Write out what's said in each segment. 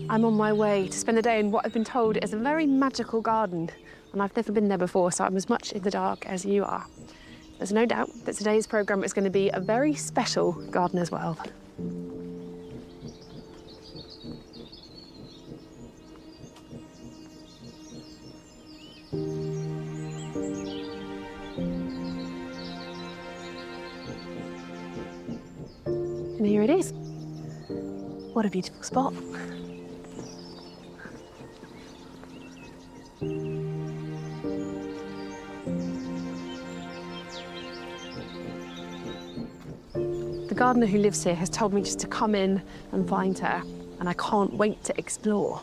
I'm on my way to spend the day in what I've been told is a very magical garden, and I've never been there before, so I'm as much in the dark as you are. There's no doubt that today's programme is going to be a very special garden as well. And here it is. What a beautiful spot. The gardener who lives here has told me just to come in and find her, and I can't wait to explore.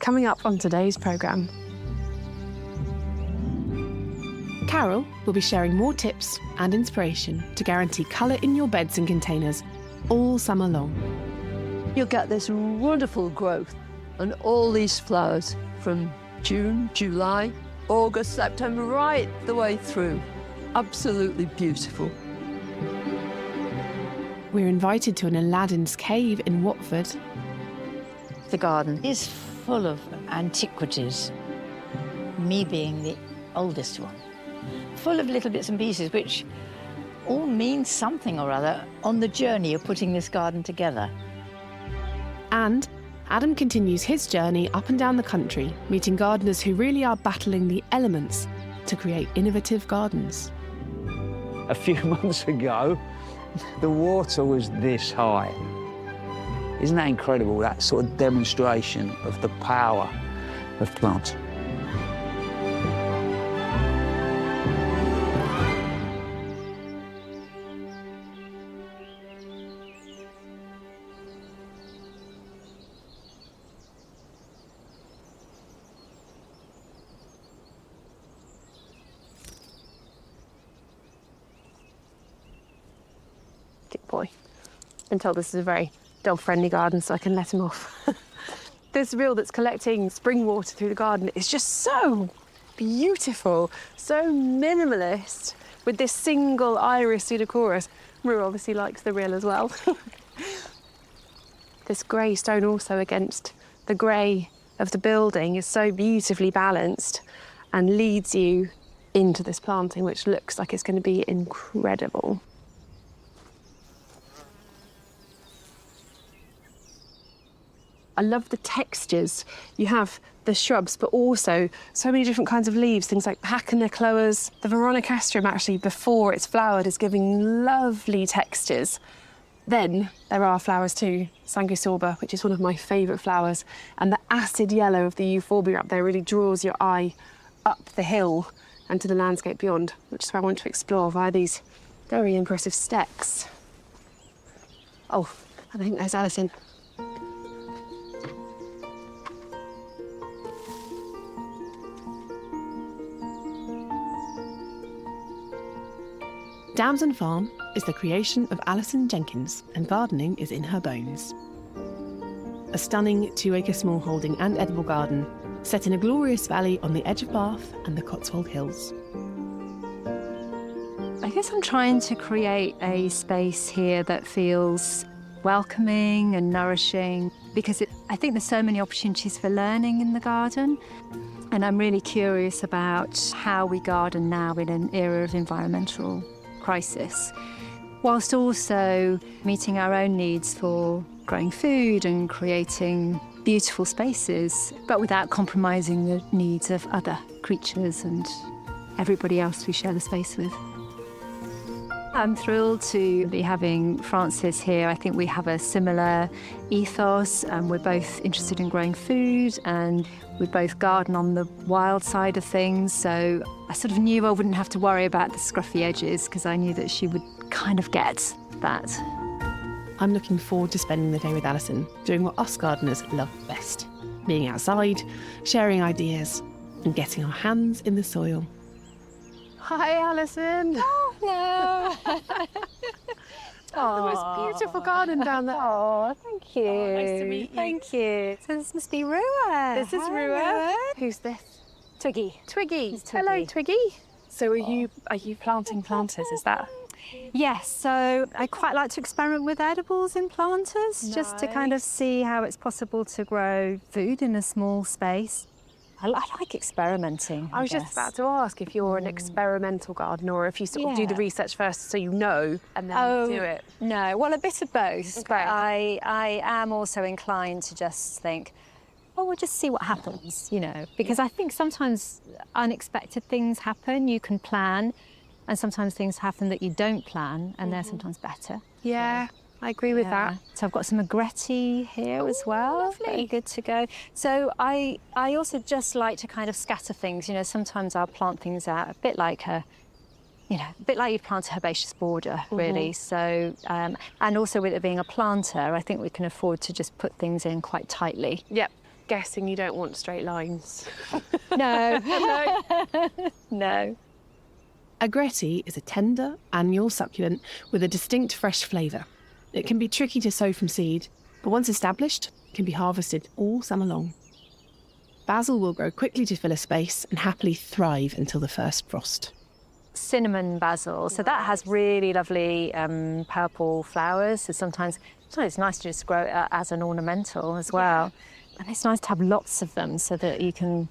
Coming up on today's programme, Carol will be sharing more tips and inspiration to guarantee colour in your beds and containers all summer long. You'll get this wonderful growth and all these flowers from June, July, August, September, right the way through. Absolutely beautiful. We're invited to an Aladdin's cave in Watford. The garden is full of antiquities, me being the oldest one. Full of little bits and pieces which all mean something or other on the journey of putting this garden together. And Adam continues his journey up and down the country, meeting gardeners who really are battling the elements to create innovative gardens. A few months ago, the water was this high. Isn't that incredible, that sort of demonstration of the power of plants? Good boy. Been told this is a very dog-friendly garden, so I can let him off. This reel that's collecting spring water through the garden is just so beautiful, so minimalist, with this single iris pseudochorus. Rue obviously likes the reel as well. This grey stone also against the grey of the building is so beautifully balanced and leads you into this planting, which looks like it's going to be incredible. I love the textures. You have the shrubs, but also so many different kinds of leaves, things like Hacanacloas. The Veronicastrum, actually, before it's flowered, is giving lovely textures. Then there are flowers too, Sanguisorba, which is one of my favourite flowers, and the acid yellow of the euphorbia up there really draws your eye up the hill and to the landscape beyond, which is where I want to explore via these very impressive steps. Oh, I think there's Alison. Damson Farm is the creation of Alison Jenkins, and gardening is in her bones. A stunning 2-acre smallholding and edible garden set in a glorious valley on the edge of Bath and the Cotswold Hills. I guess I'm trying to create a space here that feels welcoming and nourishing, because I think there's so many opportunities for learning in the garden. And I'm really curious about how we garden now in an era of environmental crisis, whilst also meeting our own needs for growing food and creating beautiful spaces, but without compromising the needs of other creatures and everybody else we share the space with. I'm thrilled to be having Frances here. I think we have a similar ethos, and we're both interested in growing food, and we both garden on the wild side of things, so I sort of knew I wouldn't have to worry about the scruffy edges, because I knew that she would kind of get that. I'm looking forward to spending the day with Alison, doing what us gardeners love best, being outside, sharing ideas, and getting our hands in the soil. Hi, Alison. Hello. beautiful garden down there. Oh, thank you. nice to meet you. Thank you. So this must be Rua. This is Rua. Who's this? Twiggy. Twiggy. Twiggy. Hello, Twiggy. So are you planting planters? Is that? Yes, so I quite like to experiment with edibles in planters, just to kind of see how it's possible to grow food in a small space. I like experimenting. I was just about to ask if you're an experimental gardener or if you sort of do the research first so you know and then do it. No, well, a bit of both. Okay. But I am also inclined to just think, oh, we'll just see what happens, you know, because I think sometimes unexpected things happen. You can plan, and sometimes things happen that you don't plan, and they're sometimes better. Yeah, I agree with that. So I've got some agretti here as well. Lovely. Very good to go. So I also just like to kind of scatter things. You know, sometimes I'll plant things out a bit like a bit like you'd plant a herbaceous border, really. So, and also with it being a planter, I think we can afford to just put things in quite tightly. Yep. Guessing you don't want straight lines. No. No. Agretti is a tender, annual succulent with a distinct fresh flavour. It can be tricky to sow from seed, but once established, can be harvested all summer long. Basil will grow quickly to fill a space and happily thrive until the first frost. Cinnamon basil. So that has really lovely purple flowers. So sometimes it's nice to just grow it as an ornamental as well. And it's nice to have lots of them so that you can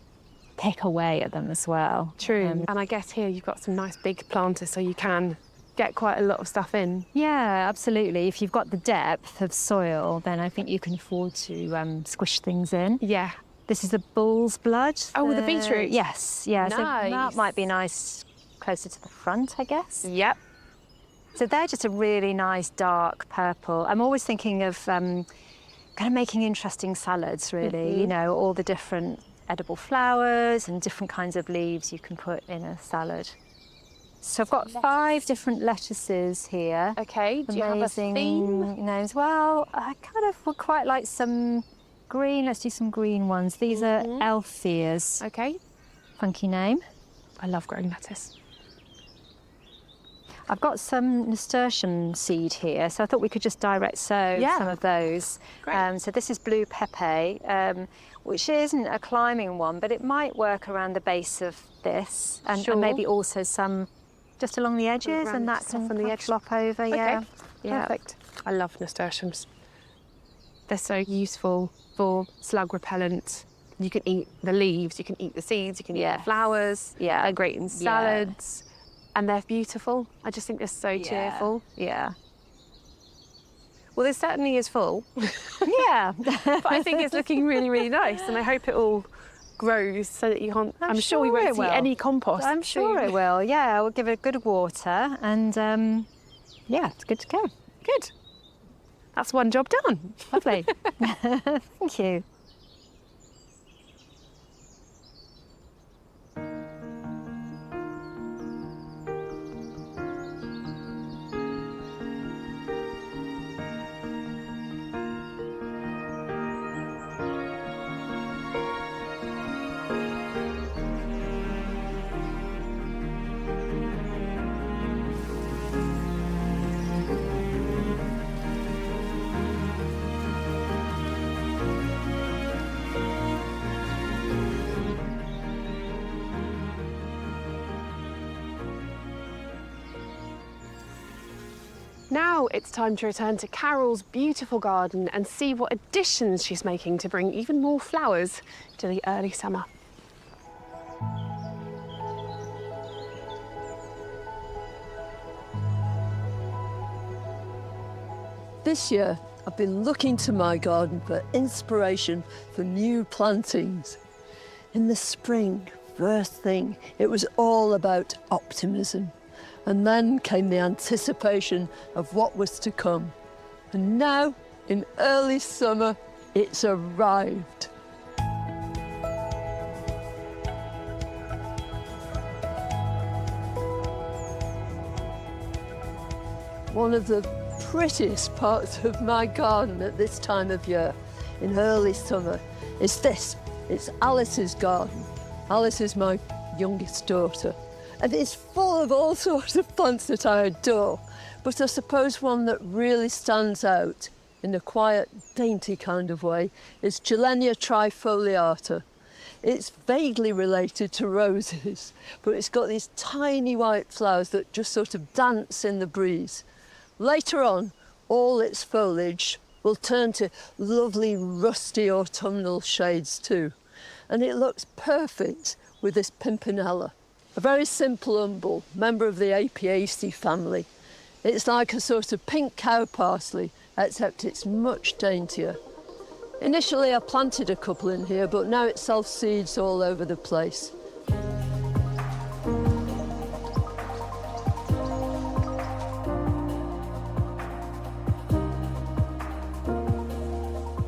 pick away at them as well. True. And I guess here you've got some nice big planters so you can get quite a lot of stuff in. Yeah, absolutely. If you've got the depth of soil, then I think you can afford to squish things in. Yeah. This is the bull's blood. Oh, with the beetroot? Yes, yeah. So Nice. that might be nice closer to the front, I guess. Yep. So they're just a really nice dark purple. I'm always thinking of kind of making interesting salads, really. You know, all the different edible flowers and different kinds of leaves you can put in a salad. So I've got 5 different lettuces here. Okay. Do you have a Amazing theme? names. Well, I kind of would quite like some green. Let's do some green ones. These are Elfias. Okay. Funky name. I love growing lettuce. I've got some nasturtium seed here, so I thought we could just direct sow some of those. Great. So this is blue pepe, which isn't a climbing one, but it might work around the base of this, and maybe also some just along the edges, and that can soften the edge. flop over. Yeah. Perfect. I love nasturtiums. They're so useful for slug repellent. You can eat the leaves, you can eat the seeds, you can eat the flowers. Yeah. They're great in salads. And they're beautiful. I just think they're so cheerful. Yeah. Well, this certainly is full. Yeah. But I think it's looking really, really nice. And I hope it all grows so that you can't... I'm sure we won't it see will. any compost. I'm sure it will. Yeah, we'll give it a good water, and yeah, it's good to go. Good. That's one job done. Lovely. Thank you. Now it's time to return to Carol's beautiful garden and see what additions she's making to bring even more flowers to the early summer. This year, I've been looking to my garden for inspiration for new plantings. In the spring, first thing, it was all about optimism. And then came the anticipation of what was to come. And now, in early summer, it's arrived. One of the prettiest parts of my garden at this time of year, in early summer, is this. It's Alice's garden. Alice is my youngest daughter. And it's full of all sorts of plants that I adore. But I suppose one that really stands out in a quiet, dainty kind of way is Gilenia trifoliata. It's vaguely related to roses, but it's got these tiny white flowers that just sort of dance in the breeze. Later on, all its foliage will turn to lovely rusty autumnal shades too. And it looks perfect with this pimpinella, a very simple umbel, member of the Apiaceae family. It's like a sort of pink cow parsley, except it's much daintier. Initially I planted a couple in here, but now it self-seeds all over the place.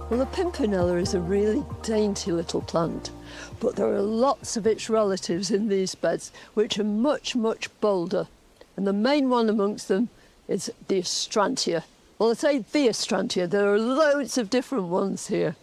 Well, the pimpinella is a really dainty little plant, but there are lots of its relatives in these beds, which are much, much bolder. And the main one amongst them is the astrantia. Well, I say the astrantia, there are loads of different ones here.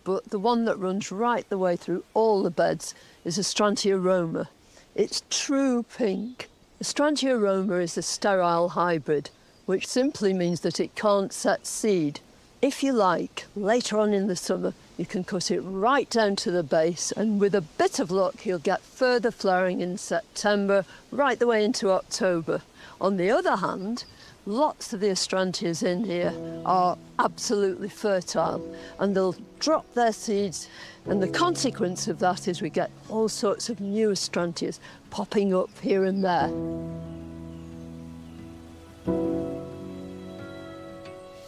But the one that runs right the way through all the beds is Astrantia roma. It's true pink. Astrantia roma is a sterile hybrid, which simply means that it can't set seed. If you like, later on in the summer, you can cut it right down to the base, and with a bit of luck, you'll get further flowering in September, right the way into October. On the other hand, lots of the astrantias in here are absolutely fertile, and they'll drop their seeds, and the consequence of that is we get all sorts of new astrantias popping up here and there.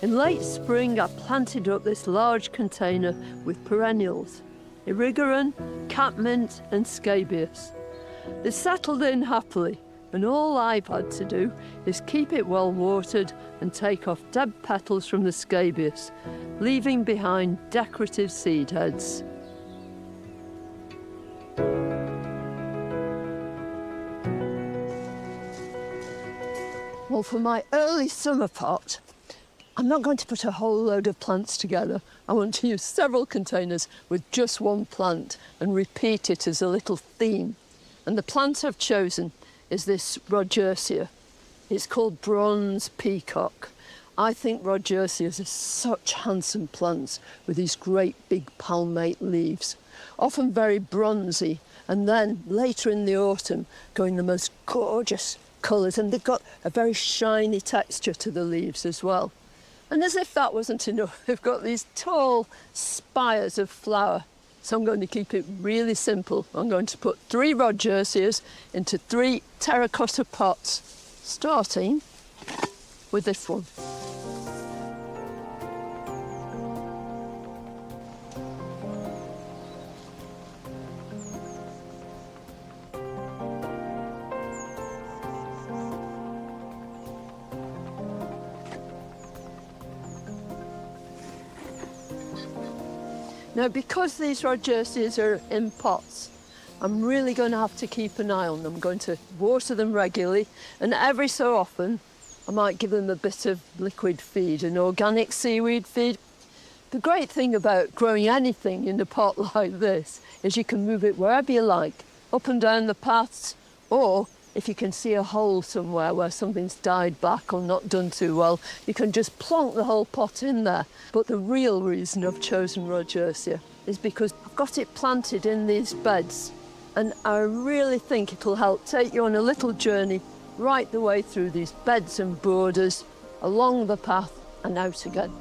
In late spring, I planted up this large container with perennials, erigeron, catmint and scabious. They settled in happily, and all I've had to do is keep it well watered and take off dead petals from the scabious, leaving behind decorative seed heads. Well, for my early summer pot, I'm not going to put a whole load of plants together. I want to use several containers with just one plant and repeat it as a little theme. And the plant I've chosen is this Rodgersia. It's called Bronze Peacock. I think Rodgersias are such handsome plants with these great big palmate leaves, often very bronzy, and then later in the autumn going the most gorgeous colours, and they've got a very shiny texture to the leaves as well. And as if that wasn't enough, they've got these tall spires of flower. So I'm going to keep it really simple. I'm going to put 3 Rodgersias into 3 terracotta pots, starting with this one. Now, because these Rodgersias are in pots, I'm really going to have to keep an eye on them. I'm going to water them regularly, and every so often I might give them a bit of liquid feed, an organic seaweed feed. The great thing about growing anything in a pot like this is you can move it wherever you like, up and down the paths, or if you can see a hole somewhere where something's died back or not done too well, you can just plonk the whole pot in there. But the real reason I've chosen Rodgersia is because I've got it planted in these beds, and I really think it'll help take you on a little journey right the way through these beds and borders, along the path and out again.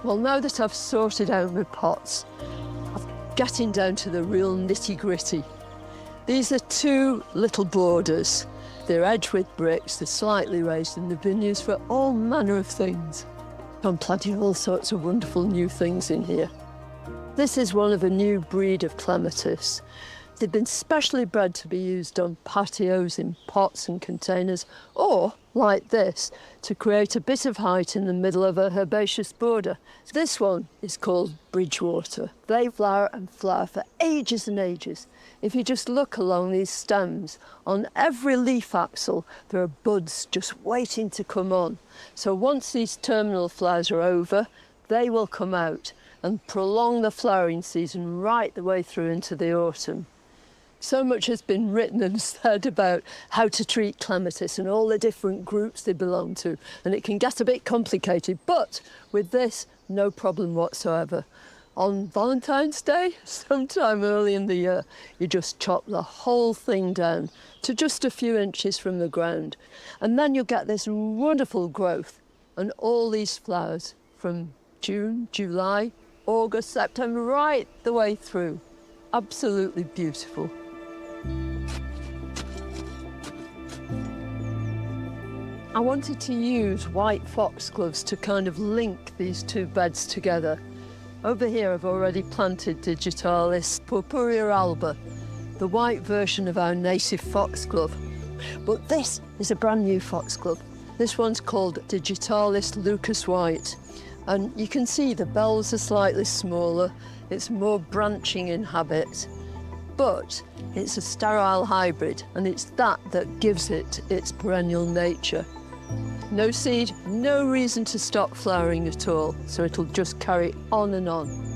Well, now that I've sorted out my pots, I'm getting down to the real nitty-gritty. These are 2 little borders. They're edged with bricks, they're slightly raised, and they've been used for all manner of things. I'm planting all sorts of wonderful new things in here. This is one of a new breed of clematis. They've been specially bred to be used on patios in pots and containers, or, like this, to create a bit of height in the middle of a herbaceous border. This one is called Bridgewater. They flower and flower for ages and ages. If you just look along these stems, on every leaf axil, there are buds just waiting to come on. So once these terminal flowers are over, they will come out and prolong the flowering season right the way through into the autumn. So much has been written and said about how to treat clematis and all the different groups they belong to, and it can get a bit complicated, but with this, no problem whatsoever. On Valentine's Day, sometime early in the year, you just chop the whole thing down to just a few inches from the ground, and then you'll get this wonderful growth and all these flowers from June, July, August, September, right the way through. Absolutely beautiful. I wanted to use white foxgloves to kind of link these two beds together. Over here I've already planted Digitalis purpurea alba, the white version of our native foxglove. But this is a brand new foxglove. This one's called Digitalis Lucas White. And you can see the bells are slightly smaller, it's more branching in habit, but it's a sterile hybrid, and it's that gives it its perennial nature. No seed, no reason to stop flowering at all, so it'll just carry on and on.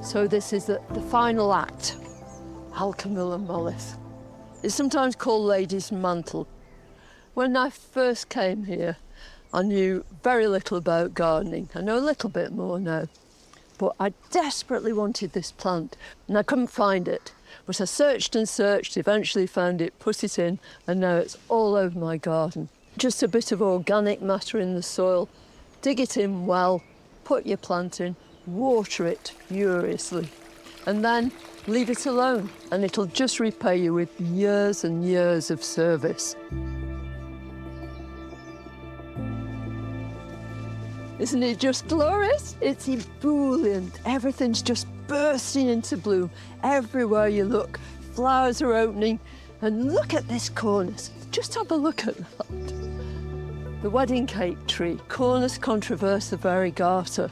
So this is the final act, Alchemilla mollis. It's sometimes called Lady's Mantle. When I first came here, I knew very little about gardening. I know a little bit more now, but I desperately wanted this plant and I couldn't find it. But I searched and searched, eventually found it, put it in, and now it's all over my garden. Just a bit of organic matter in the soil, dig it in well, put your plant in, water it furiously, and then leave it alone, and it'll just repay you with years and years of service. Isn't it just glorious? It's ebullient. Everything's just bursting into bloom. Everywhere you look, flowers are opening, and look at this cornice. Just have a look at that. The wedding cake tree, Cornus controversa variegata.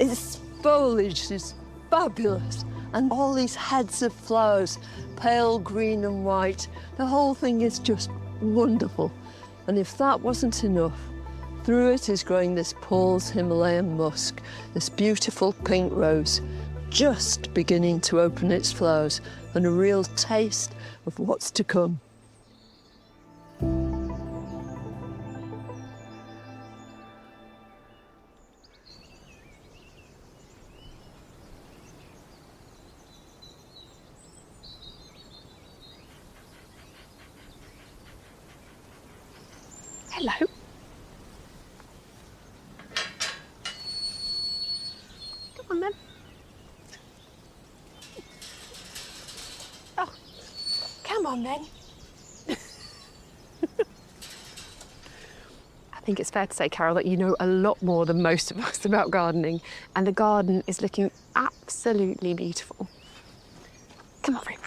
Its foliage is fabulous, and all these heads of flowers, pale green and white, the whole thing is just wonderful. And if that wasn't enough, through it is growing this Paul's Himalayan musk, this beautiful pink rose, just beginning to open its flowers, and a real taste of what's to come. Hello. Come on then. Oh, come on then. I think it's fair to say, Carol, that you know a lot more than most of us about gardening, and the garden is looking absolutely beautiful. Come on, Ruth.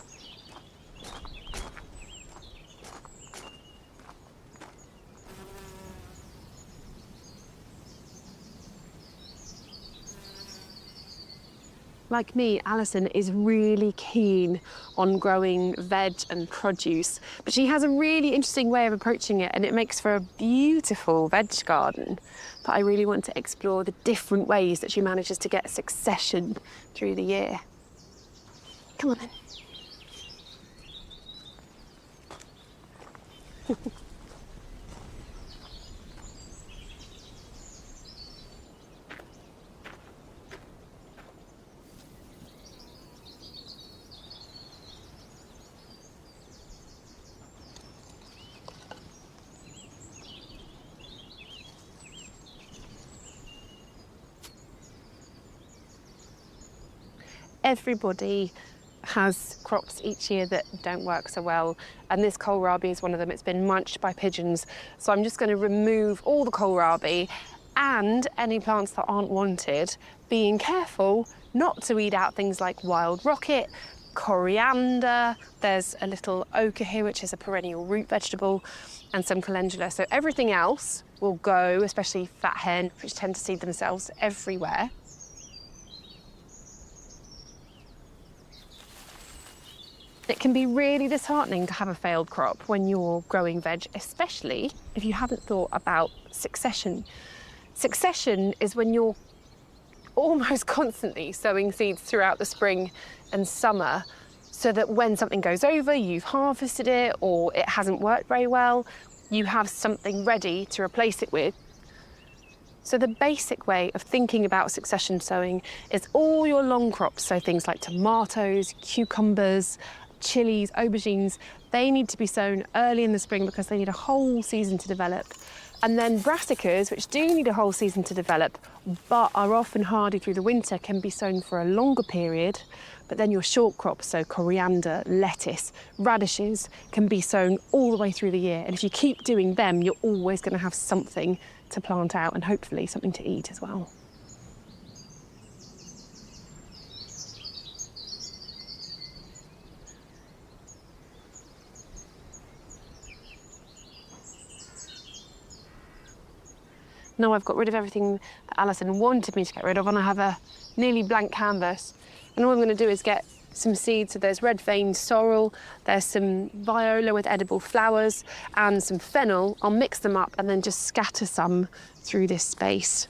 Like me, Alison is really keen on growing veg and produce, but she has a really interesting way of approaching it, and it makes for a beautiful veg garden. But I really want to explore the different ways that she manages to get succession through the year. Come on then. Everybody has crops each year that don't work so well, and this kohlrabi is one of them. It's been munched by pigeons, so I'm just going to remove all the kohlrabi and any plants that aren't wanted, being careful not to weed out things like wild rocket, coriander, there's a little ochre here, which is a perennial root vegetable, and some calendula. So everything else will go, especially fat hen, which tend to seed themselves everywhere. It can be really disheartening to have a failed crop when you're growing veg, especially if you haven't thought about succession. Succession is when you're almost constantly sowing seeds throughout the spring and summer, so that when something goes over, you've harvested it or it hasn't worked very well, you have something ready to replace it with. So the basic way of thinking about succession sowing is all your long crops, so things like tomatoes, cucumbers, chilies, aubergines, they need to be sown early in the spring because they need a whole season to develop. And then brassicas, which do need a whole season to develop, but are often hardy through the winter, can be sown for a longer period. But then your short crops, so coriander, lettuce, radishes, can be sown all the way through the year. And if you keep doing them, you're always going to have something to plant out and hopefully something to eat as well. Now I've got rid of everything that Alison wanted me to get rid of, and I have a nearly blank canvas. And all I'm going to do is get some seeds. So there's red veined sorrel, there's some viola with edible flowers, and some fennel. I'll mix them up and then just scatter some through this space.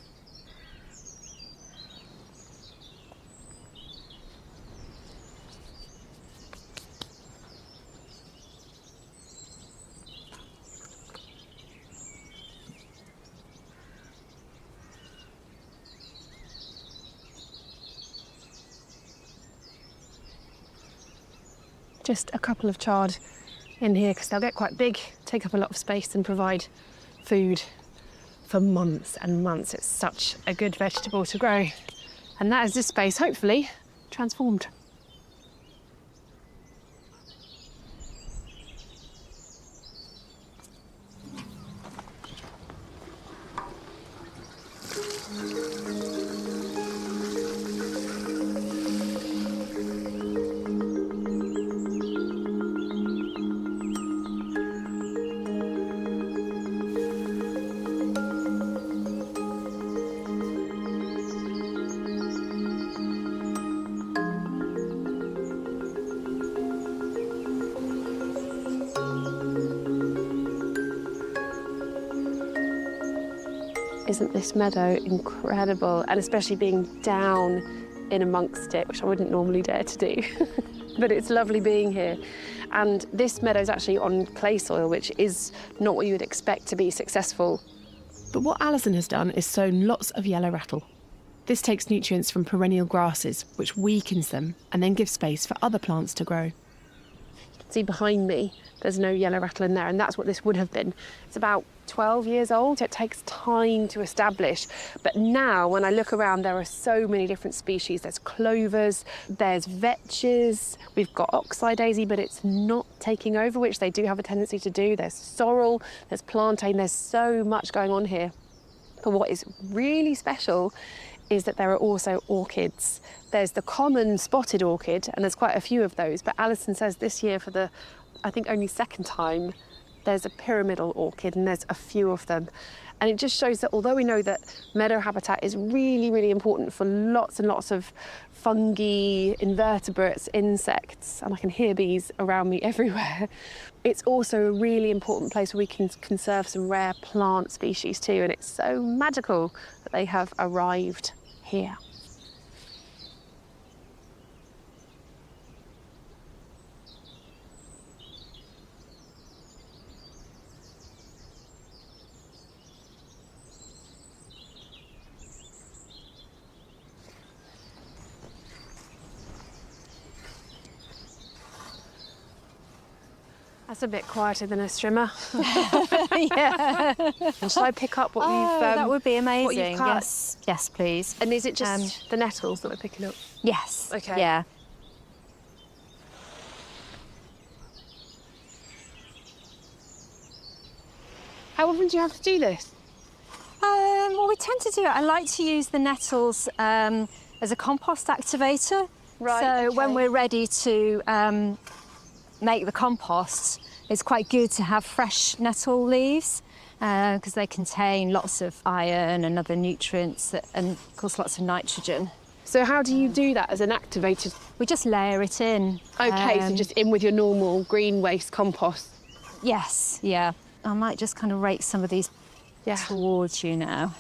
Just a couple of chard in here because they'll get quite big, take up a lot of space and provide food for months and months. It's such a good vegetable to grow. And that is this space, hopefully, transformed. Isn't this meadow incredible? And especially being down in amongst it, which I wouldn't normally dare to do. But it's lovely being here. And this meadow is actually on clay soil, which is not what you would expect to be successful. But what Alison has done is sown lots of yellow rattle. This takes nutrients from perennial grasses, which weakens them and then gives space for other plants to grow. See behind me, there's no yellow rattle in there, and that's what this would have been. It's about 12 years old, so it takes time to establish. But now, when I look around, there are so many different species. There's clovers, there's vetches, we've got oxeye daisy, but it's not taking over, which they do have a tendency to do. There's sorrel, there's plantain, there's so much going on here. But what is really special is that there are also orchids. There's the common spotted orchid, and there's quite a few of those, but Alison says this year for the, I think, only second time, there's a pyramidal orchid, and there's a few of them. And it just shows that although we know that meadow habitat is really, really important for lots and lots of fungi, invertebrates, insects, and I can hear bees around me everywhere, it's also a really important place where we can conserve some rare plant species too, and it's so magical that they have arrived here. That's a bit quieter than a strimmer. Yeah. Shall I pick up what you've that would be amazing. what you've cut? Yes, yes, please. And is it just the nettles that we're picking up? Yes. Okay. Yeah. How often do you have to do this? Well, we tend to do it. I like to use the nettles as a compost activator. Right, So okay. when we're ready to make the compost, it's quite good to have fresh nettle leaves because they contain lots of iron and other nutrients and, of course, lots of nitrogen. So how do you do that as an activated? We just layer it in. Okay, so just in with your normal green waste compost. Yes, yeah. I might just kind of rake some of these towards you now.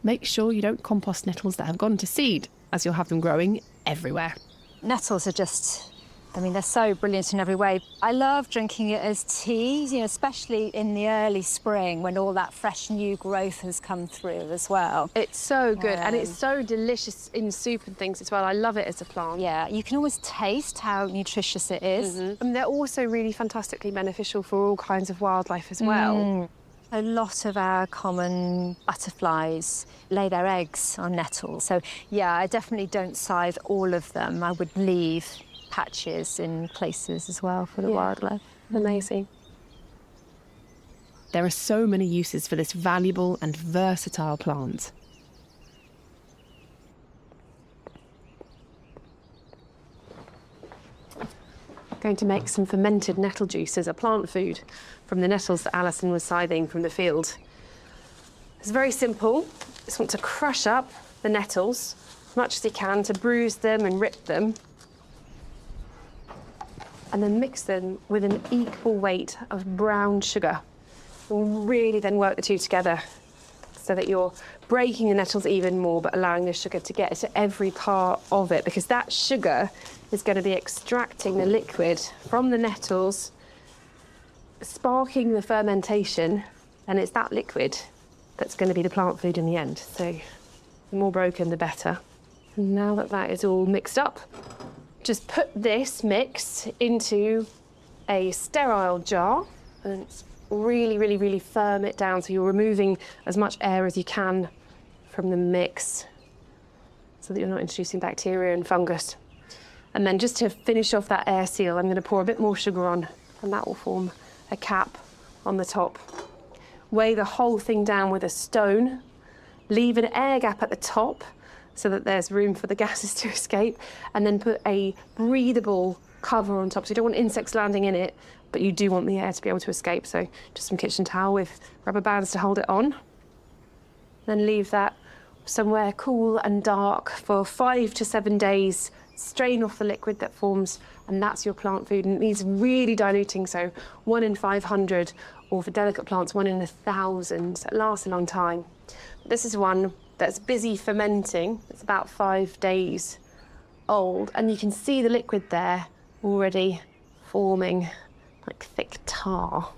Make sure you don't compost nettles that have gone to seed, as you'll have them growing everywhere. Nettles are just, I mean, they're so brilliant in every way. I love drinking it as tea, you know, especially in the early spring when all that fresh new growth has come through as well. It's so good, and it's so delicious in soup and things as well. I love it as a plant. Yeah, you can always taste how nutritious it is. And they're also really fantastically beneficial for all kinds of wildlife as well. A lot of our common butterflies lay their eggs on nettles. So, yeah, I definitely don't scythe all of them. I would leave patches in places as well for the wildlife. Amazing. There are so many uses for this valuable and versatile plant. Going to make some fermented nettle juice as a plant food from the nettles that Alison was scything from the field. It's very simple. Just want to crush up the nettles as much as you can to bruise them and rip them, and then mix them with an equal weight of brown sugar. You'll really then work the two together so that you're breaking the nettles even more but allowing the sugar to get to every part of it, because that sugar is going to be extracting the liquid from the nettles, sparking the fermentation, and it's that liquid that's going to be the plant food in the end. So the more broken, the better. And now that that is all mixed up, just put this mix into a sterile jar and really, really, really firm it down so you're removing as much air as you can from the mix so that you're not introducing bacteria and fungus. And then just to finish off that air seal, I'm going to pour a bit more sugar on, and that will form a cap on the top. Weigh the whole thing down with a stone, leave an air gap at the top so that there's room for the gases to escape, and then put a breathable cover on top. So you don't want insects landing in it, but you do want the air to be able to escape. So just some kitchen towel with rubber bands to hold it on. Then leave that somewhere cool and dark for 5 to 7 days. Strain off the liquid that forms, and that's your plant food. And it needs really diluting, so 1 in 500, or for delicate plants, 1 in 1,000. So it lasts a long time. This is one that's busy fermenting. It's about 5 days old, and you can see the liquid there already forming like thick tar.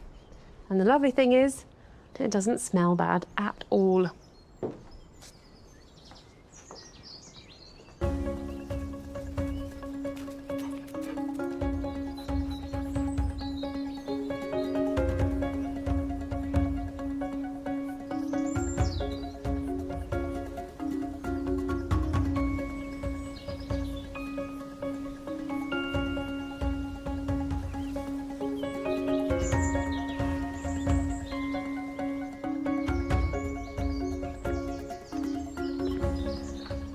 And the lovely thing is, it doesn't smell bad at all.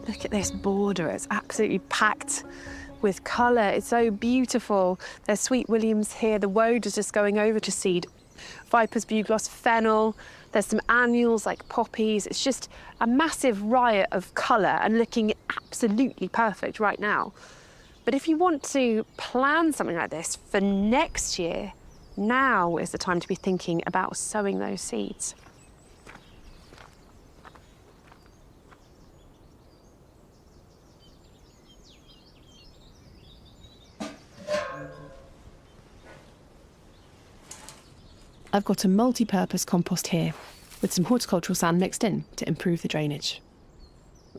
Look at this border, it's absolutely packed with colour. It's so beautiful. There's Sweet Williams here, the woad is just going over to seed. Viper's bugloss, fennel, there's some annuals like poppies. It's just a massive riot of colour and looking absolutely perfect right now. But if you want to plan something like this for next year, now is the time to be thinking about sowing those seeds. I've got a multi-purpose compost here with some horticultural sand mixed in to improve the drainage.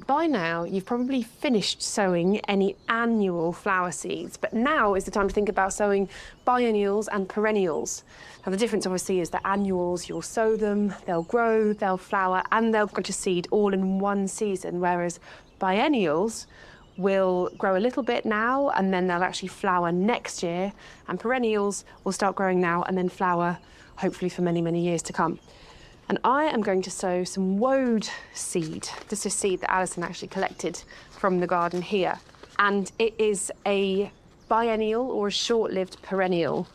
By now, you've probably finished sowing any annual flower seeds, but now is the time to think about sowing biennials and perennials. Now, the difference obviously is that annuals, you'll sow them, they'll grow, they'll flower, and they'll go to seed all in one season, whereas biennials will grow a little bit now and then they'll actually flower next year, and perennials will start growing now and then flower hopefully for many, many years to come. And I am going to sow some woad seed. This is seed that Alison actually collected from the garden here. and it is a biennial or a short-lived perennial.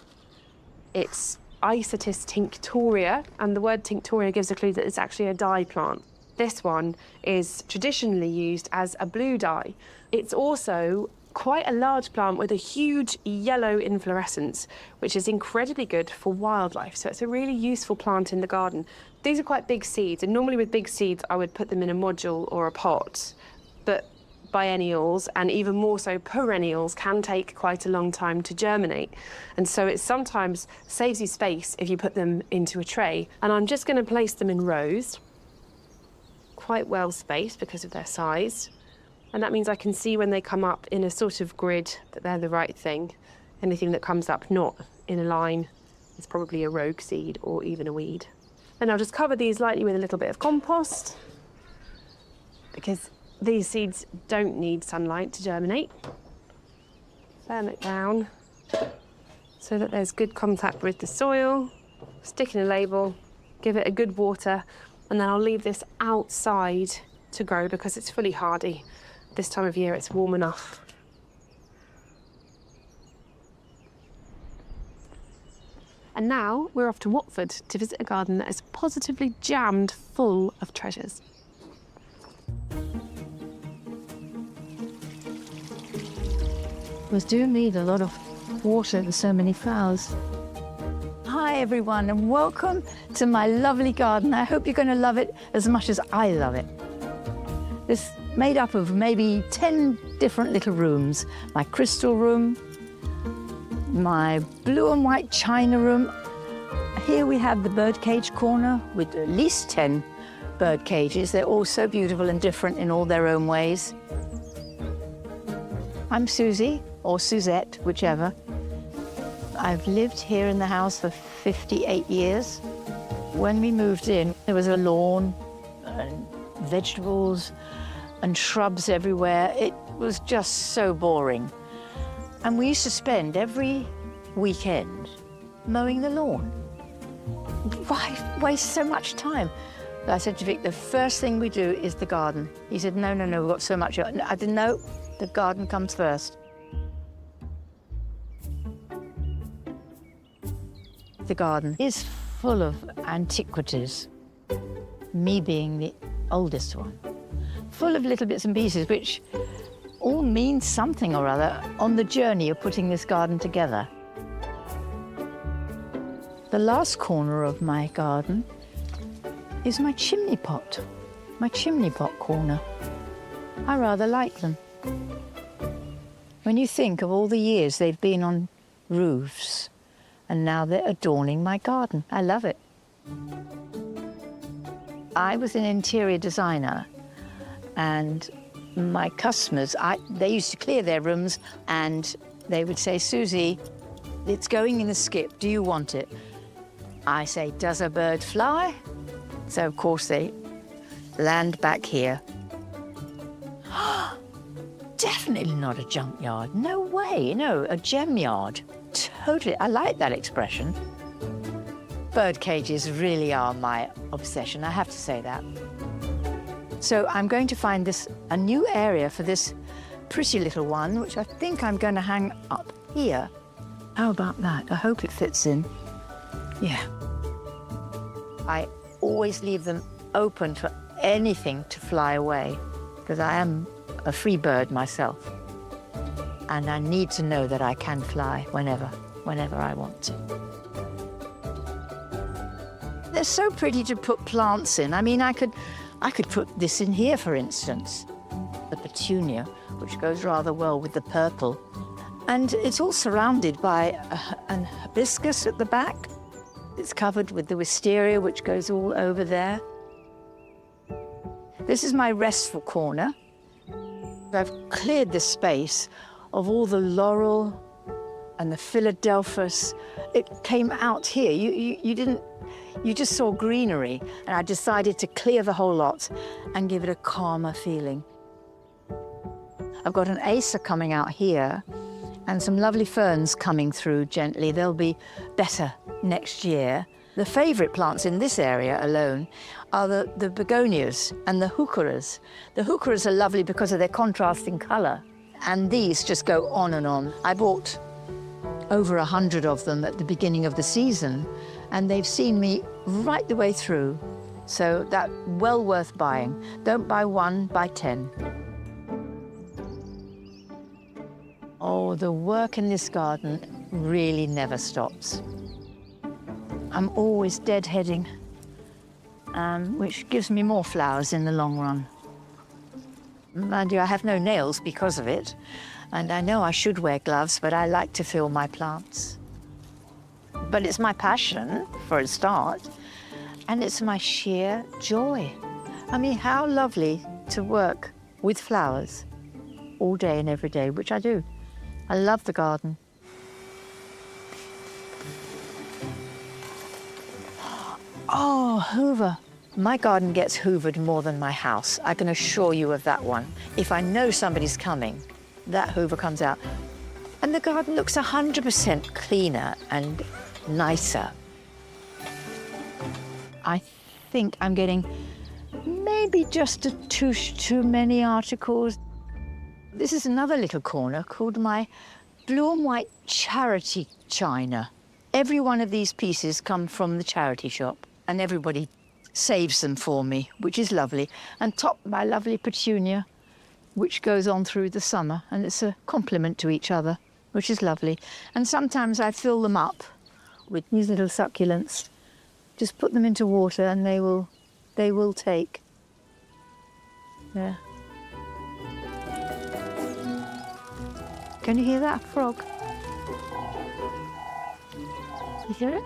It's Isotis tinctoria, and the word tinctoria gives a clue that it's actually a dye plant. This one is traditionally used as a blue dye. It's also quite a large plant with a huge yellow inflorescence, which is incredibly good for wildlife. So it's a really useful plant in the garden. These are quite big seeds, and normally with big seeds, I would put them in a module or a pot. But biennials, and even more so perennials, can take quite a long time to germinate. And so it sometimes saves you space if you put them into a tray. And I'm just going to place them in rows, quite well spaced because of their size. And that means I can see when they come up in a sort of grid that they're the right thing. Anything that comes up not in a line is probably a rogue seed or even a weed. And I'll just cover these lightly with a little bit of compost, because these seeds don't need sunlight to germinate. Firm it down so that there's good contact with the soil. Stick in a label, give it a good water, and then I'll leave this outside to grow because it's fully hardy. This time of year, it's warm enough. And now we're off to Watford to visit a garden that is positively jammed full of treasures. We do need a lot of water and so many flowers. Hi everyone, and welcome to my lovely garden. I hope you're going to love it as much as I love it. It's made up of maybe 10 different little rooms. My crystal room, my blue and white china room. Here we have the birdcage corner with at least 10 bird cages. They're all so beautiful and different in all their own ways. I'm Susie, or Suzette, whichever. I've lived here in the house for 58 years. When we moved in, there was a lawn and vegetables and shrubs everywhere. It was just so boring. And we used to spend every weekend mowing the lawn. Why waste so much time? I said to Vic, the first thing we do is the garden. He said, no, we've got so much. I didn't know, the garden comes first. The garden is full of antiquities, me being the oldest one. Full of little bits and pieces which all mean something or other on the journey of putting this garden together. The last corner of my garden is my chimney pot corner. I rather like them. When you think of all the years they've been on roofs, and now they're adorning my garden. I love it. I was an interior designer, and my customers, they used to clear their rooms and they would say, Susie, it's going in the skip, do you want it? I say, does a bird fly? So of course they land back here. Definitely not a junkyard, no way, no, a gem yard. Totally, I like that expression. Bird cages really are my obsession, I have to say that. So I'm going to find a new area for this pretty little one, which I think I'm going to hang up here. How about that? I hope it fits in. Yeah. I always leave them open for anything to fly away, because I am a free bird myself. And I need to know that I can fly whenever I want to. They're so pretty to put plants in. I mean, I could put this in here, for instance. The petunia, which goes rather well with the purple. And it's all surrounded by an hibiscus at the back. It's covered with the wisteria, which goes all over there. This is my restful corner. I've cleared this space of all the laurel and the Philadelphus. It came out here. You just saw greenery, and I decided to clear the whole lot and give it a calmer feeling. I've got an acer coming out here and some lovely ferns coming through gently. They'll be better next year. The favourite plants in this area alone are the begonias and the heucheras. The heucheras are lovely because of their contrasting colour, And these just go on and on. I bought over 100 of them at the beginning of the season, and they've seen me right the way through. So that's well worth buying. Don't buy one, buy 10. Oh, the work in this garden really never stops. I'm always deadheading, which gives me more flowers in the long run. Mind you, I have no nails because of it, and I know I should wear gloves, but I like to feel my plants. But it's my passion, for a start, and it's my sheer joy. I mean, how lovely to work with flowers all day and every day, which I do. I love the garden. Oh, Hoover. My garden gets hoovered more than my house. I can assure you of that one. If I know somebody's coming, that hoover comes out. And the garden looks 100% cleaner and nicer. I think I'm getting maybe just a touche too many articles. This is another little corner called my blue and white charity china. Every one of these pieces come from the charity shop, and everybody saves them for me, which is lovely. And top my lovely petunia, which goes on through the summer, and it's a complement to each other, which is lovely. And sometimes I fill them up with these little succulents. Just put them into water and they will take. Yeah. Can you hear that frog? You hear it?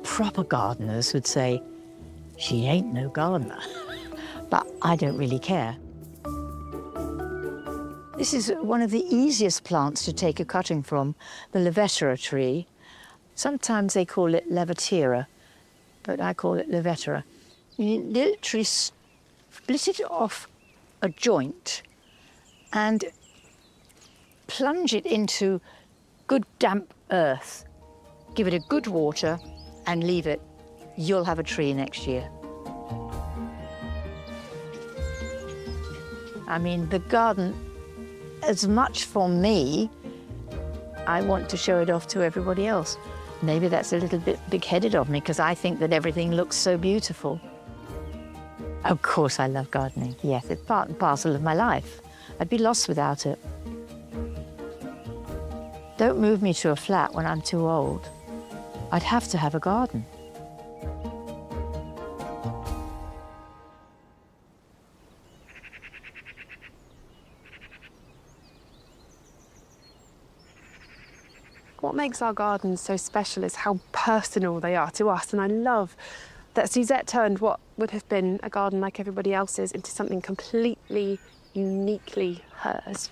Proper gardeners would say, she ain't no gardener. But I don't really care. This is one of the easiest plants to take a cutting from, the levetera tree. Sometimes they call it levetera, but I call it levetera. You literally split it off a joint and plunge it into good damp earth. Give it a good water and leave it. You'll have a tree next year. I mean, the garden, as much for me, I want to show it off to everybody else. Maybe that's a little bit big-headed of me because I think that everything looks so beautiful. Of course I love gardening. Yes, it's part and parcel of my life. I'd be lost without it. Don't move me to a flat when I'm too old. I'd have to have a garden. What makes our gardens so special is how personal they are to us, and I love that Suzette turned what would have been a garden like everybody else's into something completely, uniquely hers.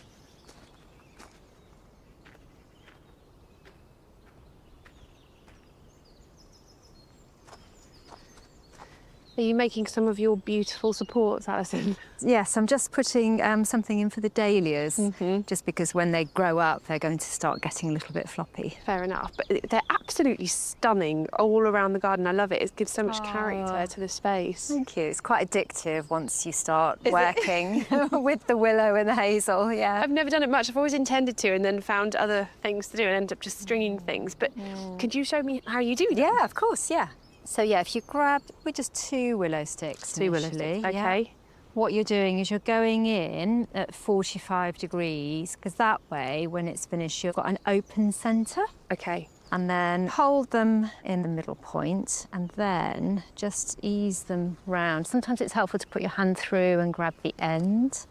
Are you making some of your beautiful supports, Alison? Yes, I'm just putting something in for the dahlias, just because when they grow up, they're going to start getting a little bit floppy. Fair enough, but they're absolutely stunning all around the garden. I love it. It gives so much character to the space. Thank you. It's quite addictive once you start working with the willow and the hazel, yeah. I've never done it much. I've always intended to and then found other things to do and ended up just stringing things. But could you show me how you do that? Yeah, of course, yeah. So yeah, if you grab, we're just 2 willow sticks Two willow initially, sticks, okay. yeah. What you're doing is you're going in at 45 degrees, because that way, when it's finished, you've got an open centre. Okay. And then hold them in the middle point and then just ease them round. Sometimes it's helpful to put your hand through and grab the end.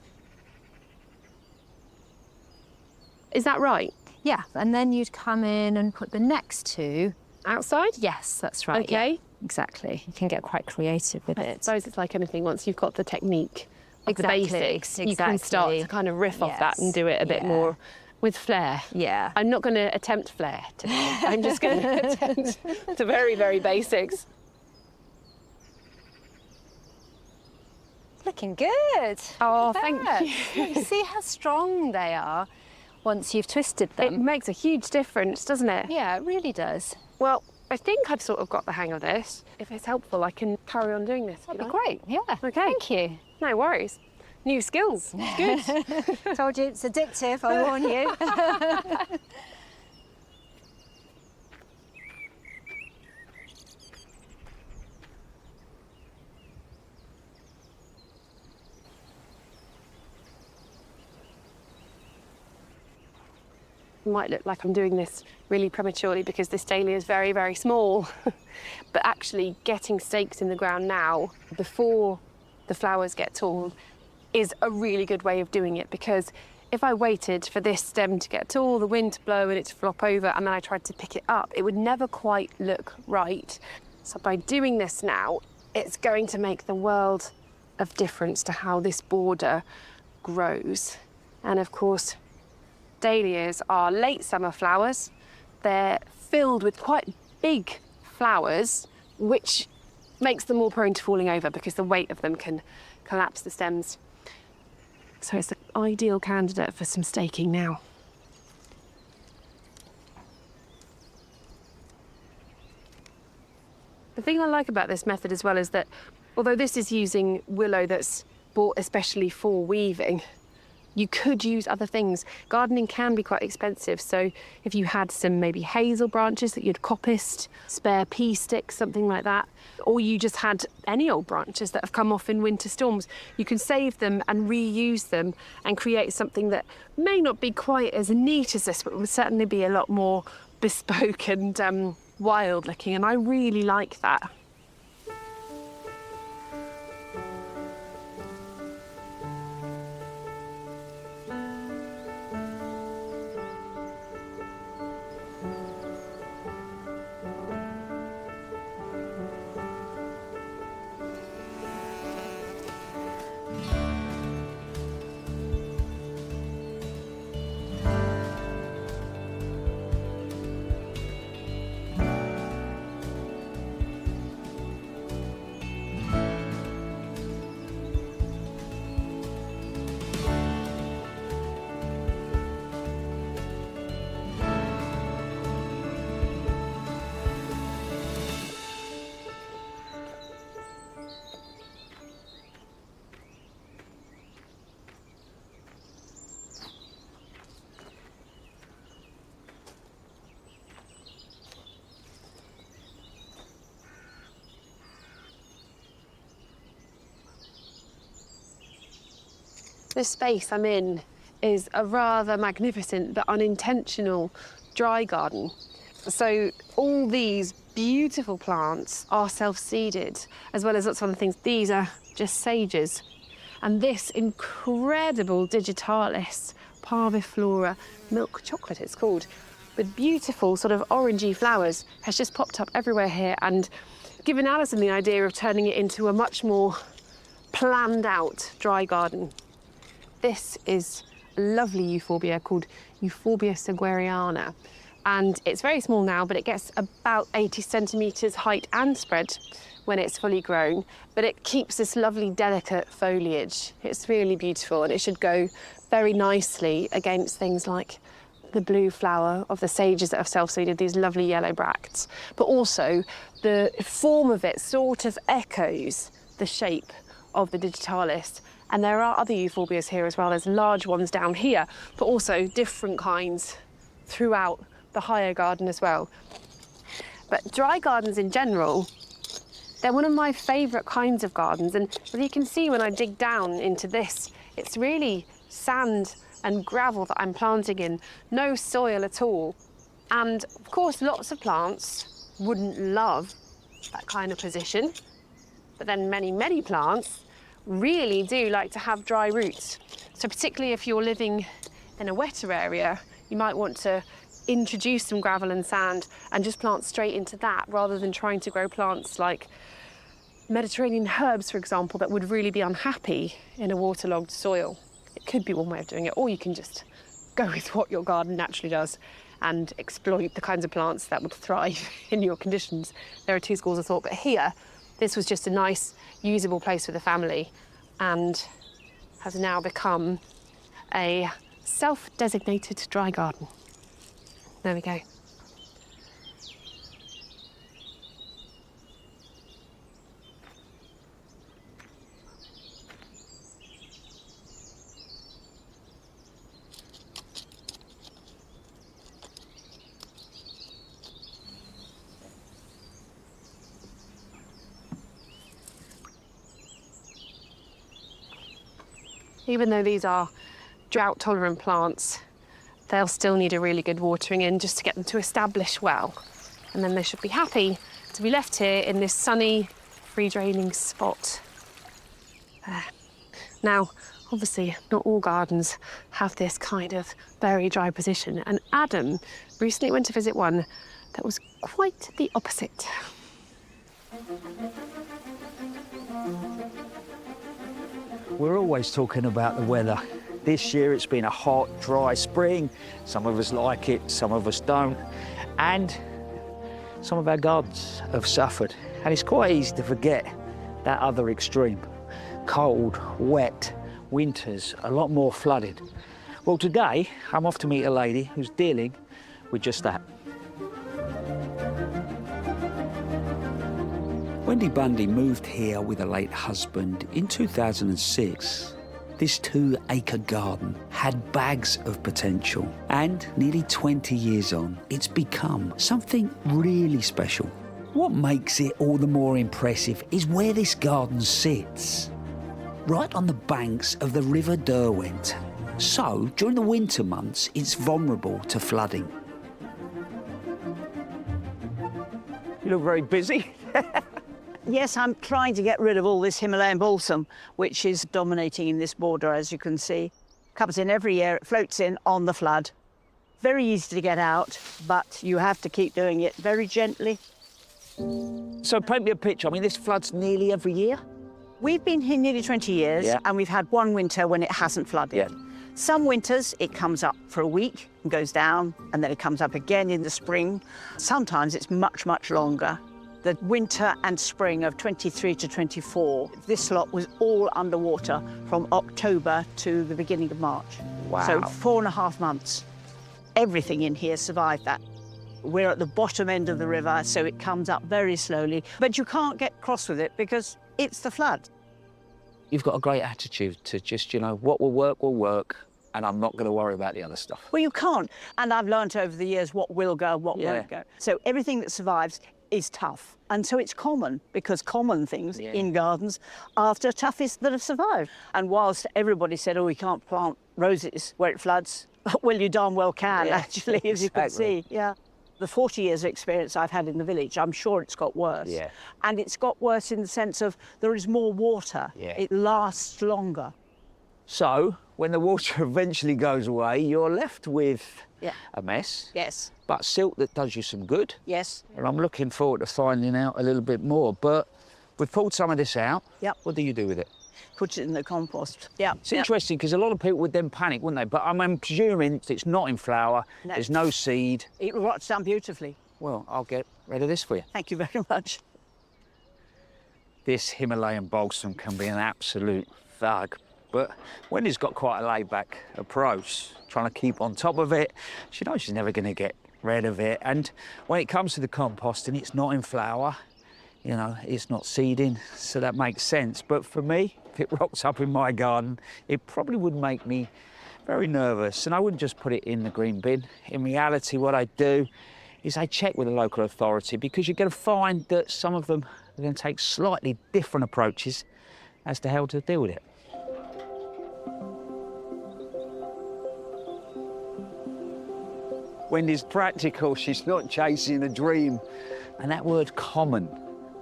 Is that right? Yeah, and then you'd come in and put the next 2 outside? Yes, that's right. Okay. Yeah, exactly. You can get quite creative with I it. suppose it's like anything, once you've got the technique of Exactly, the basics, you can start to kind of riff off that and do it a bit more with flair. Yeah. I'm not going to attempt flair today. I'm just going to attempt the very, very basics. Looking good. Oh, Look at thank you. See how strong they are once you've twisted them. It makes a huge difference, doesn't it? Yeah, it really does. Well, I think I've sort of got the hang of this. If it's helpful, I can carry on doing this. That'd be great, yeah. Okay. Thank you. No worries. New skills. Good. Told you it's addictive, I warn you. It might look like I'm doing this really prematurely because this dahlia is very, very small. But actually getting stakes in the ground now, before the flowers get tall, is a really good way of doing it, because if I waited for this stem to get tall, the wind to blow and it to flop over, and then I tried to pick it up, it would never quite look right. So by doing this now, it's going to make the world of difference to how this border grows. And of course, dahlias are late summer flowers. They're filled with quite big flowers, which makes them more prone to falling over because the weight of them can collapse the stems. So it's the ideal candidate for some staking now. The thing I like about this method as well is that although this is using willow that's bought especially for weaving, you could use other things. Gardening can be quite expensive, so if you had some maybe hazel branches that you'd coppiced, spare pea sticks, something like that, or you just had any old branches that have come off in winter storms, you can save them and reuse them and create something that may not be quite as neat as this, but would certainly be a lot more bespoke and wild looking, and I really like that. This space I'm in is a rather magnificent but unintentional dry garden. So all these beautiful plants are self-seeded, as well as lots of other things. These are just sages. And this incredible digitalis parviflora milk chocolate, it's called, with beautiful sort of orangey flowers, has just popped up everywhere here and given Alison the idea of turning it into a much more planned out dry garden. This is a lovely euphorbia called Euphorbia saguariana. And it's very small now, but it gets about 80 centimetres height and spread when it's fully grown. But it keeps this lovely, delicate foliage. It's really beautiful, and it should go very nicely against things like the blue flower of the sages that have self-seeded, these lovely yellow bracts. But also, the form of it sort of echoes the shape of the digitalis. And there are other euphorbias here as well. There's large ones down here, but also different kinds throughout the higher garden as well. But dry gardens in general, they're one of my favourite kinds of gardens. And as you can see when I dig down into this, it's really sand and gravel that I'm planting in, no soil at all. And of course, lots of plants wouldn't love that kind of position. But then many plants really do like to have dry roots. So particularly if you're living in a wetter area, you might want to introduce some gravel and sand and just plant straight into that, rather than trying to grow plants like Mediterranean herbs, for example, that would really be unhappy in a waterlogged soil. It could be one way of doing it, or you can just go with what your garden naturally does and exploit the kinds of plants that would thrive in your conditions. There are two schools of thought, but here, this was just a nice, usable place for the family and has now become a self-designated dry garden. There we go. Even though these are drought-tolerant plants, they'll still need a really good watering in just to get them to establish well. And then they should be happy to be left here in this sunny, free-draining spot. There. Now, obviously, not all gardens have this kind of very dry position, and Adam recently went to visit one that was quite the opposite. We're always talking about the weather. This year it's been a hot, dry spring. Some of us like it, some of us don't. And some of our gardens have suffered. And it's quite easy to forget that other extreme. Cold, wet, winters, a lot more flooded. Well, today I'm off to meet a lady who's dealing with just that. Wendy Bundy moved here with her late husband in 2006. This 2-acre garden had bags of potential, and nearly 20 years on, it's become something really special. What makes it all the more impressive is where this garden sits, right on the banks of the River Derwent. So, during the winter months, it's vulnerable to flooding. You look very busy. Yes, I'm trying to get rid of all this Himalayan balsam, which is dominating in this border, as you can see. Comes in every year, it floats in on the flood. Very easy to get out, but you have to keep doing it very gently. So paint me a picture. I mean, this floods nearly every year? We've been here nearly 20 years, Yeah. and we've had one winter when it hasn't flooded. Yeah. Some winters, it comes up for a week and goes down, and then it comes up again in the spring. Sometimes it's much, much longer. The winter and spring of 23 to 24, this lot was all underwater from October to the beginning of March. Wow. So 4.5 months. Everything in here survived that. We're at the bottom end of the river, so it comes up very slowly. But you can't get cross with it because it's the flood. You've got a great attitude to just, you know, what will work, and I'm not going to worry about the other stuff. Well, you can't. And I've learned over the years what will go, what won't go. So everything that survives is tough. And so it's common, because common things in gardens are the toughest that have survived. And whilst everybody said, oh, we can't plant roses where it floods, well, you darn well can, actually, as you can see. Yeah. The 40 years of experience I've had in the village, I'm sure it's got worse. Yeah. And it's got worse in the sense of there is more water. Yeah. It lasts longer. So, when the water eventually goes away, you're left with a mess, Yes. but silt that does you some good. Yes. And I'm looking forward to finding out a little bit more. But we've pulled some of this out. Yep. What do you do with it? Put it in the compost. Yeah. It's interesting because a lot of people would then panic, wouldn't they? But I'm presuming it's not in flower, No. there's no seed. It rots down beautifully. Well, I'll get rid of this for you. Thank you very much. This Himalayan balsam can be an absolute thug. But Wendy's got quite a laid-back approach, trying to keep on top of it. She knows she's never going to get rid of it. And when it comes to the composting, it's not in flower, you know, it's not seeding, so that makes sense. But for me, if it rocks up in my garden, it probably would make me very nervous. And I wouldn't just put it in the green bin. In reality, what I do is I check with the local authority, because you're going to find that some of them are going to take slightly different approaches as to how to deal with it. Wendy's practical, she's not chasing a dream. And that word common,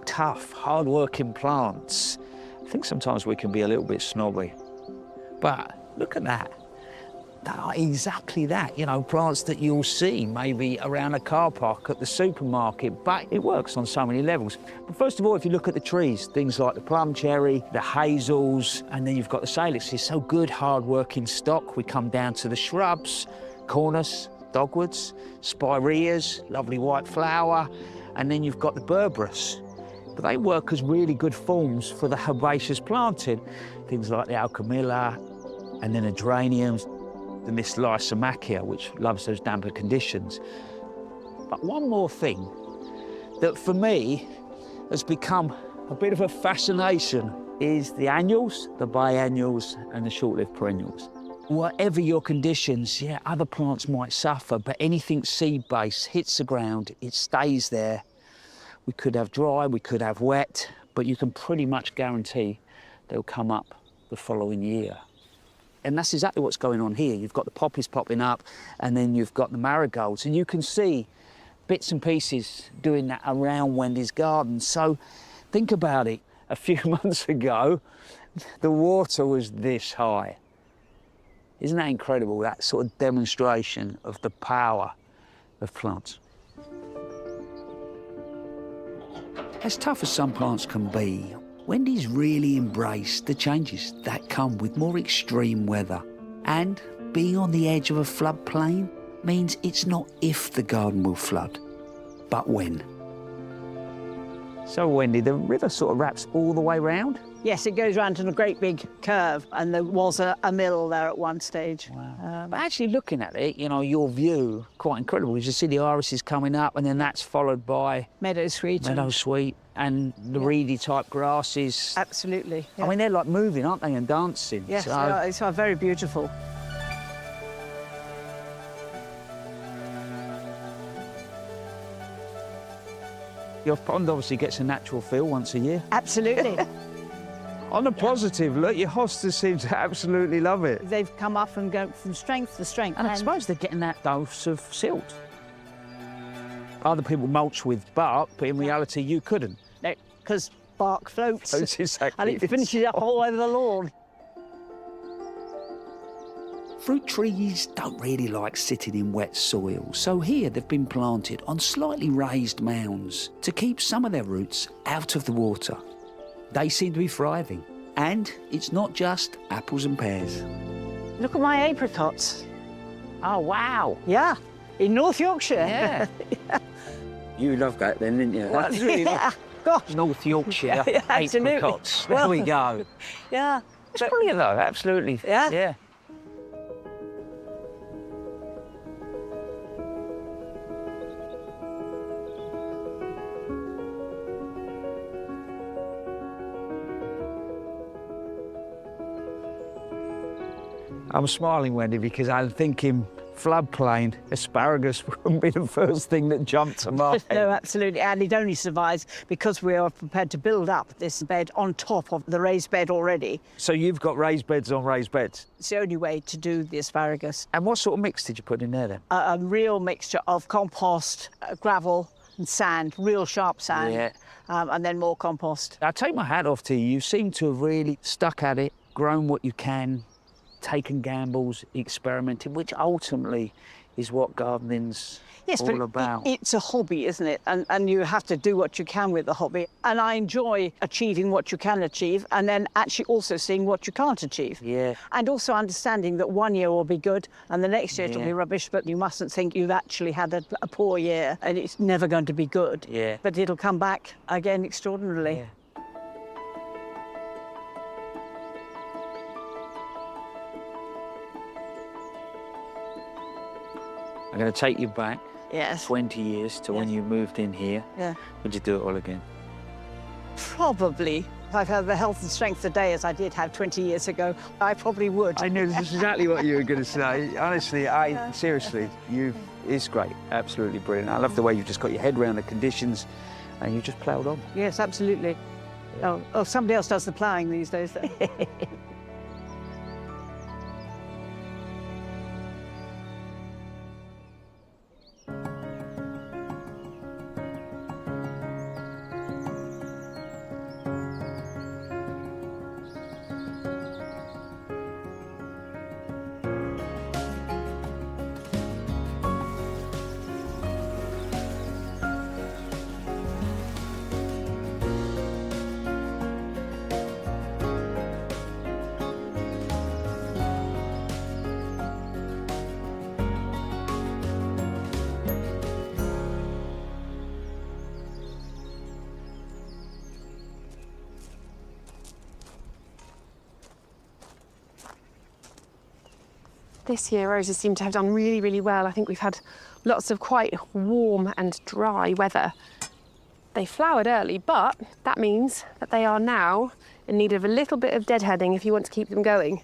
tough, hard-working plants. I think sometimes we can be a little bit snobby. But look at that. They are exactly that, you know, plants that you'll see maybe around a car park at the supermarket, but it works on so many levels. But first of all, if you look at the trees, things like the plum cherry, the hazels, and then you've got the salix. It's so good, hard-working stock. We come down to the shrubs, cornus, dogwoods, spireas, lovely white flower, and then you've got the berberis. But they work as really good forms for the herbaceous planting. Things like the alchemilla, and then the geraniums, the Miss Lysomachia, which loves those damper conditions. But one more thing that for me has become a bit of a fascination is the annuals, the biennials, and the short-lived perennials. Whatever your conditions, yeah, other plants might suffer, but anything seed-based hits the ground, it stays there. We could have dry, we could have wet, but you can pretty much guarantee they'll come up the following year. And that's exactly what's going on here. You've got the poppies popping up, and then you've got the marigolds, and you can see bits and pieces doing that around Wendy's garden. So think about it. A few months ago, the water was this high. Isn't that incredible, that sort of demonstration of the power of plants? As tough as some plants can be, Wendy's really embraced the changes that come with more extreme weather. And being on the edge of a floodplain means it's not if the garden will flood, but when. So, Wendy, the river sort of wraps all the way round? Yes, it goes round in a great big curve, and there was a mill there at one stage. Wow. But actually looking at it, you know, your view, quite incredible. You just see the irises coming up, and then that's followed by Meadow sweet. meadow sweet and the reedy type grasses. Absolutely. I mean, they're like moving, aren't they, and dancing? Yes, So- they are very beautiful. Your pond obviously gets a natural fill once a year. Absolutely. On a positive, look, your hostas seem to absolutely love it. They've come up and go from strength to strength. And I suppose they're getting that dose of silt. Other people mulch with bark, but in reality you couldn't. No, because bark floats. That's exactly And it finishes up all over the lawn. Fruit trees don't really like sitting in wet soil, so here they've been planted on slightly raised mounds to keep some of their roots out of the water. They seem to be thriving, and it's not just apples and pears. Look at my apricots. Oh, wow. Yeah, in North Yorkshire. Yeah. You loved that then, didn't you? That's really Yeah, gosh. North Yorkshire, Yeah, absolutely. apricots. There Well, we go. Yeah. It's brilliant though, absolutely. Yeah? Yeah. I'm smiling, Wendy, because I'm thinking floodplain, asparagus wouldn't be the first thing that jumped to mind. No, absolutely. And it only survives because we are prepared to build up this bed on top of the raised bed already. So you've got raised beds on raised beds. It's the only way to do the asparagus. And what sort of mix did you put in there then? A real mixture of compost, gravel and sand, real sharp sand, Yeah. and then more compost. I take my hat off to you. You seem to have really stuck at it, grown what you can, taken gambles, experimented, which ultimately is what gardening's all but about. It's a hobby, isn't it? And you have to do what you can with the hobby. And I enjoy achieving what you can achieve and then actually also seeing what you can't achieve. Yeah. And also understanding that one year will be good and the next year it'll Yeah. be rubbish, but you mustn't think you've actually had a poor year and it's never going to be good. Yeah. But it'll come back again extraordinarily. Yeah. I'm going to take you back Yes. 20 years to when Yes. you moved in here. Yeah. Would you do it all again? Probably. If I've had the health and strength today as I did have 20 years ago, I probably would. I knew this is exactly what you were going to say. Honestly, seriously, it's great. Absolutely brilliant. I love the way you've just got your head around the conditions and you just ploughed on. Yes, absolutely. Oh, somebody else does the ploughing these days. Though. This year, roses seem to have done really, really well. I think we've had lots of quite warm and dry weather. They flowered early, but that means that they are now in need of a little bit of deadheading if you want to keep them going.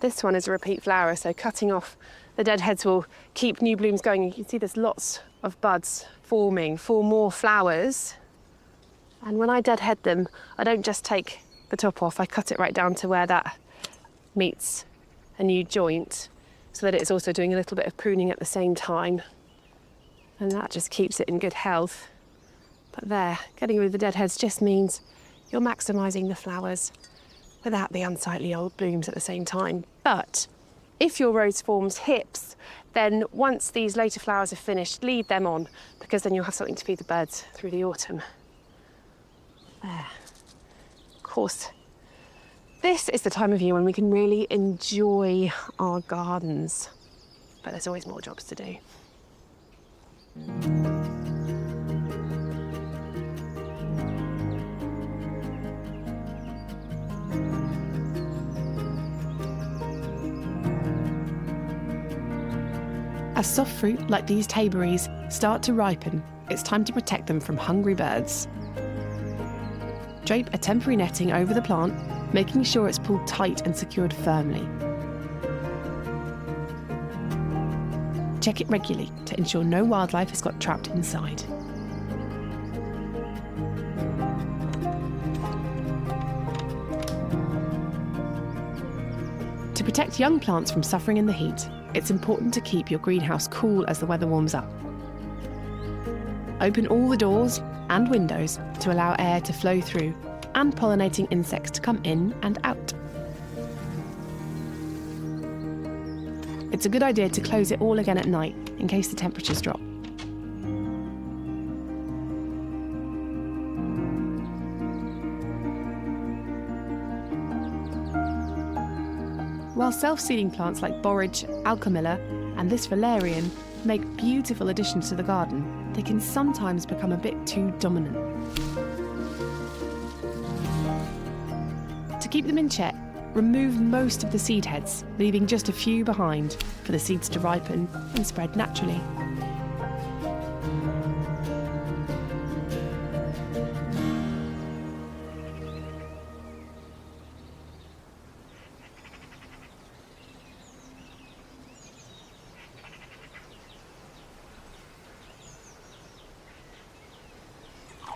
This one is a repeat flower, so cutting off the deadheads will keep new blooms going. You can see there's lots of buds forming for more flowers. And when I deadhead them, I don't just take the top off, I cut it right down to where that meets a new joint so that it's also doing a little bit of pruning at the same time. And that just keeps it in good health. But there, getting rid of the dead heads just means you're maximising the flowers without the unsightly old blooms at the same time. But if your rose forms hips, then once these later flowers are finished, leave them on, because then you'll have something to feed the birds through the autumn. There. Of course, this is the time of year when we can really enjoy our gardens. But there's always more jobs to do. As soft fruit like these tayberries start to ripen, it's time to protect them from hungry birds. Drape a temporary netting over the plant, making sure it's pulled tight and secured firmly. Check it regularly to ensure no wildlife has got trapped inside. To protect young plants from suffering in the heat, it's important to keep your greenhouse cool as the weather warms up. Open all the doors and windows to allow air to flow through and pollinating insects to come in and out. It's a good idea to close it all again at night in case the temperatures drop. While self-seeding plants like borage, alchemilla and this valerian make beautiful additions to the garden, they can sometimes become a bit too dominant. To keep them in check, remove most of the seed heads, leaving just a few behind for the seeds to ripen and spread naturally.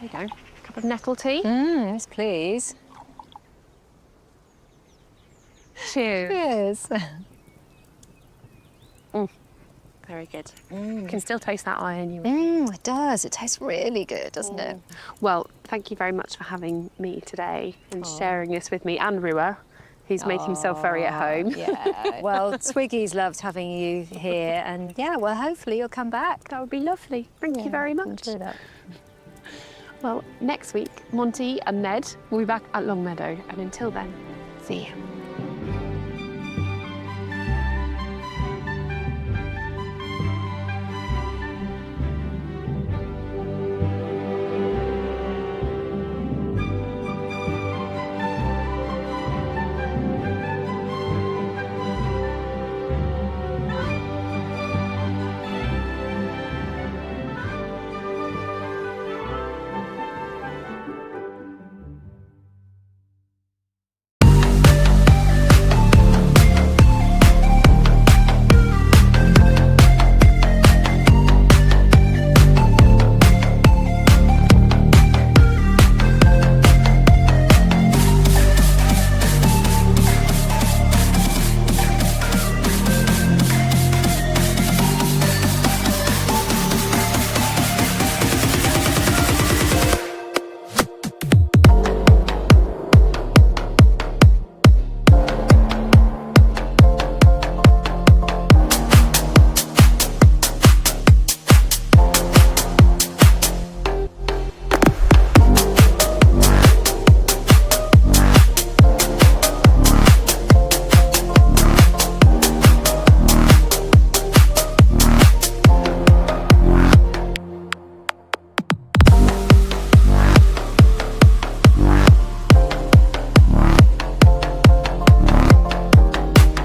There you go. A cup of nettle tea. Yes, please. Cheers. Cheers. Very good. You can still taste that iron. You It does. It tastes really good, doesn't it? Well, thank you very much for having me today and sharing this with me, and Rua, who's made himself very at home. Yeah. Well, Twiggy's loved having you here, and yeah, well, hopefully you'll come back. That would be lovely. Thank you very much. Enjoy that. Well, next week, Monty and Ned will be back at Longmeadow, and until then, see you.